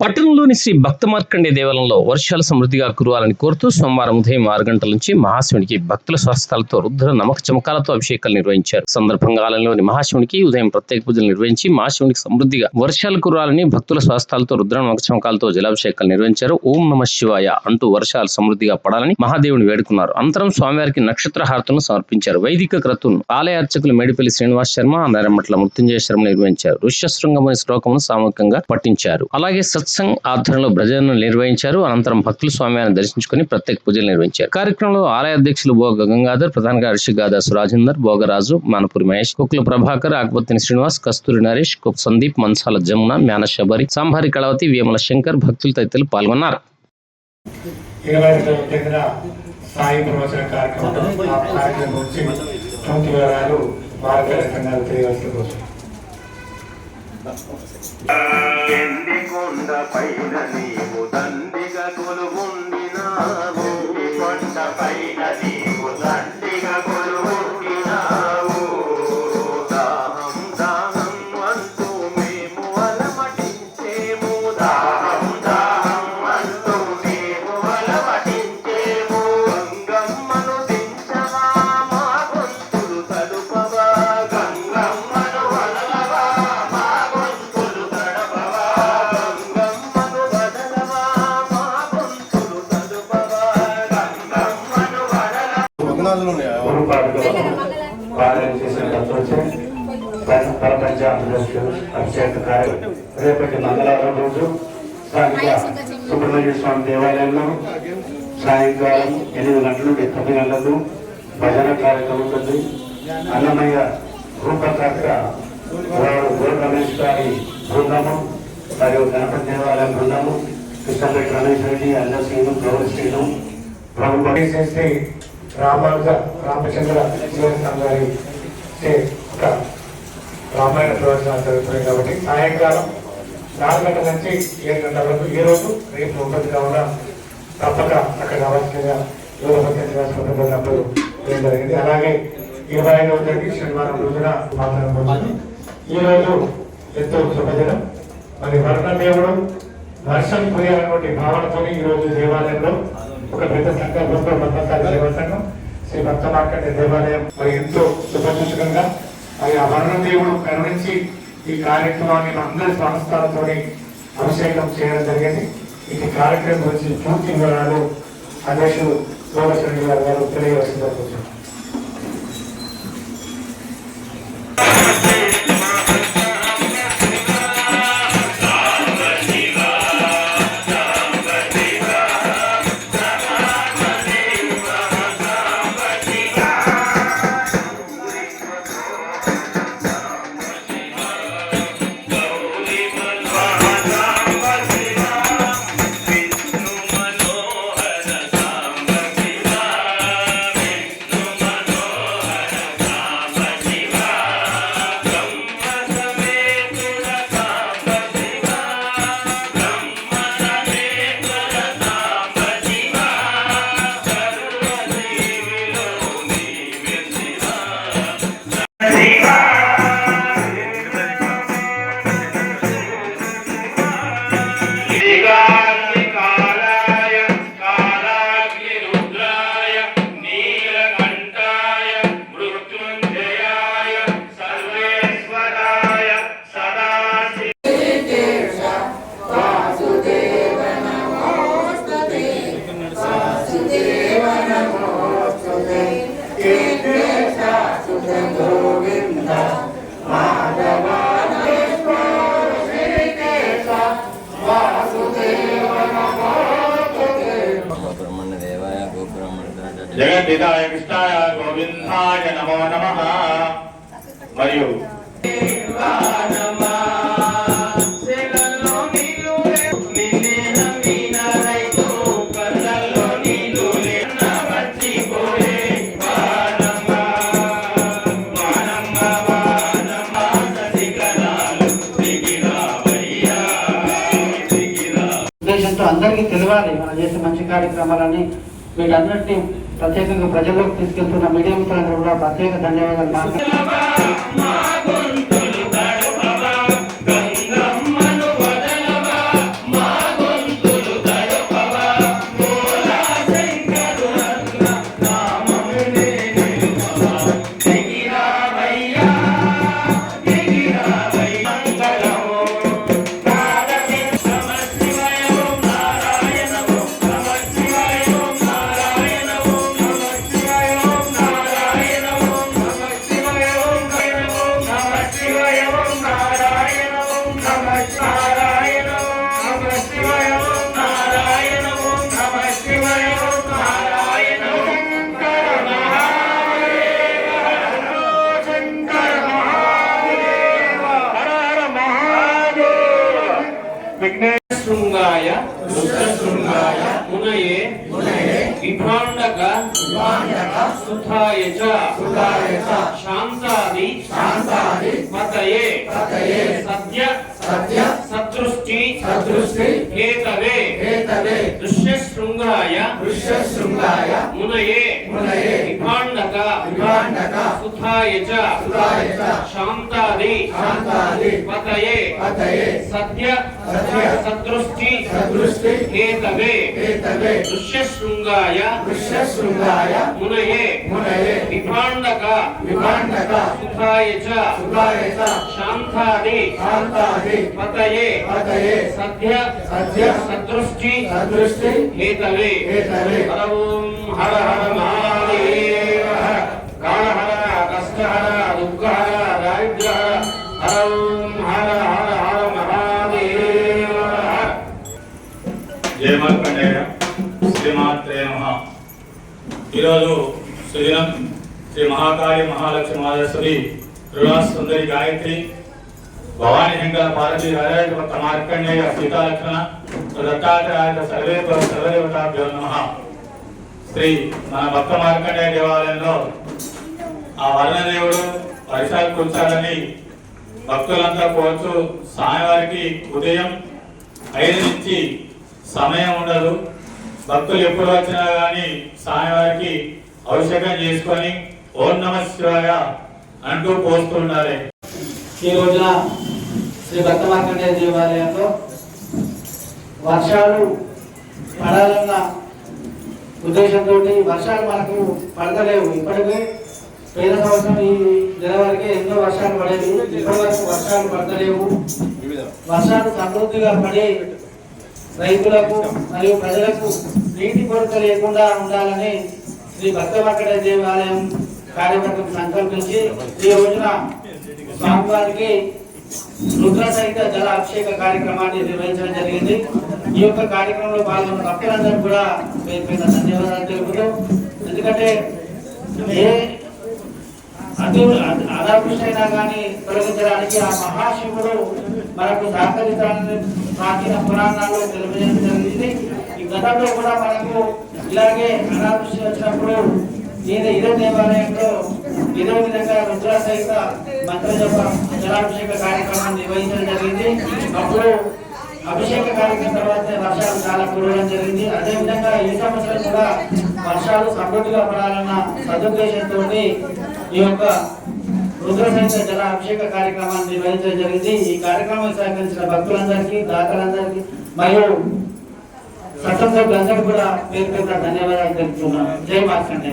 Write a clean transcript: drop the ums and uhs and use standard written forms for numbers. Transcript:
పట్టణంలోని శ్రీ భక్త మార్కండే దేవాలయంలో వర్షాలు సమృద్ధిగా కురవాలని కోరుతూ సోమవారం ఉదయం 6 గంటల నుంచి మహాశివునికి భక్తుల స్వస్థలతో రుద్ర నమక చమకాలతో అభిషేకాలు నిర్వహించారు. సందర్భంగా ఆలయంలోని మహాశివునికి ఉదయం ప్రత్యేక పూజలు నిర్వహించి మహాశివునికి సమృద్ధిగా వర్షాలు కురవాలని భక్తుల స్వస్థలతో రుద్ర నమక చమకాలతో జలాభిషేకాలు నిర్వహించారు. ఓం నమ శివాయ అంటూ వర్షాలు సమృద్ధిగా పడాలని మహాదేవుని వేడుకున్నారు. అనంతరం స్వామివారికి నక్షత్ర హారతులను సమర్పించారు. వైదిక క్రతువును ఆలయ అర్చకులు మేడిపల్లి శ్రీనివాస్ శర్మ, నేరమట్ల మృత్యుంజయ శర్మ నిర్వహించారు. ఋష్యశృంగముని శ్లోకమును సామూహికంగా పఠించారు. అలాగే సత్సంగ్ ఆధ్వర్యంలో భజనలు నిర్వహించారు. అనంతరం భక్తులు స్వామివారిని దర్శించుకుని ప్రత్యేక పూజలు నిర్వహించారు. కార్యక్రమంలో ఆలయ అధ్యక్షులు భోగ గంగాధర్, ప్రధాన కార్యదర్శి గాదా సురాజేందర్, భోగరాజు, మానపురి మహేష్, కుక్కుల ప్రభాకర్, ఆకుపత్తిని శ్రీనివాస్, కస్తూరి నరేష్, సందీప్, మన్సాల జమున, మ్యాన శబరి, సాంబారి కళావతి, వేమల శంకర్ భక్తులు తదితరులు పాల్గొన్నారు. కొండ పైన నీవు దండిగా కొలువుండినావు, కొండ పైన నీవు దండిగా కొలువుండినావు. దాహం దాహం అంటూ మేము అలమటించేము, దాహం దాహం అంటూ మేము అలమటించేము. గంగమ్మను దించవా మా గొంతులు తలుపవా, గంగమ్మను వదలవా మా గొంతులు తడపవా, గంగమ్మను వదలవా మా గొంతులు తలుపవా, గంగమ్మను వదలవా. ప్రపంచ అభిషేక కార్యక్రమం రేపటి మంగళవారం రోజు స్థానిక సుబ్రహ్మణ్య స్వామి దేవాలయంలో సాయంకాలం 8 గంటల నుండి 9 గంటలకు భజన కార్యక్రమం ఉంటుంది. అన్నమయ్య రూపకర్త వారు గురు రమేష్ గారి బృందము మరియు గణపతి దేవాలయం బృందము, కృష్ణపేట రమేష్ రెడ్డి, అల్లశ్రీను, గౌరీ శ్రీను, ప్రభు చేస్తే రామచంద్ర గారి ఒక రామాయణ ప్రవచనాలు జరుగుతున్నాయి. కాబట్టి సాయంకాలం 4 గంటల నుంచి 7 గంటల వరకు ఈ రోజు రేపు ఉంటుంది కావున తప్పక అక్కడ రావాల్సిందిగా యువపతి ఏం జరిగింది. అలాగే 25వ తేదీ శనివారం రోజున మాట్లాడబోతుంది. ఈ రోజు ఎంతో శుభదినం. మరి వర్ణదేవుడు వర్షం కురియాలన్నటువంటి భావనతో ఈ రోజు దేవాలయంలో ఒక పెద్ద సంకల్పంతో బ్రహ్మచారి సేవా సంఘం శ్రీ భక్త మార్కండే దేవాలయం మరి ఎంతో శుభసూచకంగా మరి ఆ వర్ణదేవుడు కరుణించి ఈ కార్యక్రమాన్ని అందరి సంస్థలతో అభిషేకం చేయడం జరిగింది. ఈ కార్యక్రమం గురించి పూర్తి వివరాలు అధ్యక్షుడు సోమశ్వరి గారు తెలియవలసిందిగా కూర్చున్నారు. జగద్దితాయ కృష్ణాయ గోవిందాయ నమో నమః. మరియు ఉద్దేశంతో అందరికీ తెలియాలి మనం చేసే మంచి కార్యక్రమాలని వీటన్నిటిని ప్రత్యేకంగా ప్రజల్లోకి తీసుకెళ్తున్న మీడియా మిత్రులందరూ కూడా ప్రత్యేక ధన్యవాదాలు. మా విఘ్నేశృంగాయ మునయే విభాండక సుధాయ చ శాంతాది పతయే సద్య సదృష్టి హేతవే దృశ్యశృంగాయ మునయే విభాండక సుధాయ చ శాంతాది పతయే సద్య సదృష్టి హేతవే దృశ్యశృంగాయ మునయే విభాండక సుధాయ చ శాంతాది పతయే సద్య సదృష్టి హేతవే ఓం హర హర మహాదేవ కాళ హర కష్ట హర దుఃఖ హర దారిద్ర్య హర ఓం హర హర హర మహాదేవ. జయ మార్కండేయ శ్రీమాత్రే నమః. ఈరోజు సుదినం శ్రీ మహాకాళి మహాలక్ష్మి మాదేశ్వరి రుణా సుందరి గాయత్రి భవానీ శంకర పార్వతీ హరేత భక్త మార్కండేయ సీతాలక్ష్మణ దత్తాత్రేయ సర్వదేవతాభ్యో నమః. శ్రీ మన భక్త మార్కండేయ దేవాలయంలో ఆ వర్ణదేవుడు వర్షాలు కురిచాలని భక్తులంతా కోరుచు స్వామివారికి ఉదయం 5 నుంచి సమయం ఉండదు. భక్తులు ఎప్పుడు వచ్చినా కానీ స్వామివారికి అభిషేకం చేసుకొని ఓం నమః శివాయ అంటూ పోస్తూ ఉండాలి. ఈ రోజున శ్రీ భక్త మార్కండేయ దేవాలయంలో వర్షాలు పడాలన్న ఉద్దేశంతో వర్షాలు మనకు పడతలేవు. ఇప్పటికే పేద సంవత్సరం ఈ జనవరికి ఎన్నో వర్షాలు పడేవి, ఇప్పటి వరకు వర్షాలు పడతలేవు. వర్షాలు సమృద్ధిగా పడి రైతులకు మరియు ప్రజలకు నీటి కొరత లేకుండా ఉండాలని శ్రీ భక్త మార్కండేయ దేవాలయం కార్యవర్గం సంకల్పించి ఈ రోజున స్వామివారికి రుద్ర సహిత జల అభిషేక కార్యక్రమాన్ని నిర్వహించడం జరిగింది. ఈ యొక్క కార్యక్రమంలో పాల్గొన్న భక్తులందరూ కూడా పేరు ధన్యవాదాలు తెలుపుతూ, ఎందుకంటే ఏ అనావృష్టి అయినా కానీ తొలగించడానికి ఆ మహాశివుడు మనకు సహకరిస్తానని ప్రాచీన పురాణాల్లో తెలియజేయడం జరిగింది. ఈ గతంలో కూడా మనకు ఇలాగే అనావృష్టి వచ్చినప్పుడు ఇదే దేవాలయంలో ఇదే విధంగా రుద్ర సహిత మంత్రజప జలాభిషేక కార్యక్రమాన్ని నిర్వహించడం జరిగింది. అప్పుడు అభిషేక కార్యక్రమం తర్వాత వర్షాలు చాలా కురవడం జరిగింది. అదేవిధంగా ఈ సంవత్సరం కూడా వర్షాలు సమృద్ధిగా పడాలన్న సదుద్దేశంతో ఈ యొక్క రుద్ర సహిత జల అభిషేక కార్యక్రమాన్ని నిర్వహించడం జరిగింది. ఈ కార్యక్రమానికి సహకరించిన భక్తులందరికీ, దాతలందరికీ మరియు సత్సంగ సభ్యులందరికీ కూడా పేరు ధన్యవాదాలు తెలుపుతున్నాను. జై మార్కండేయ.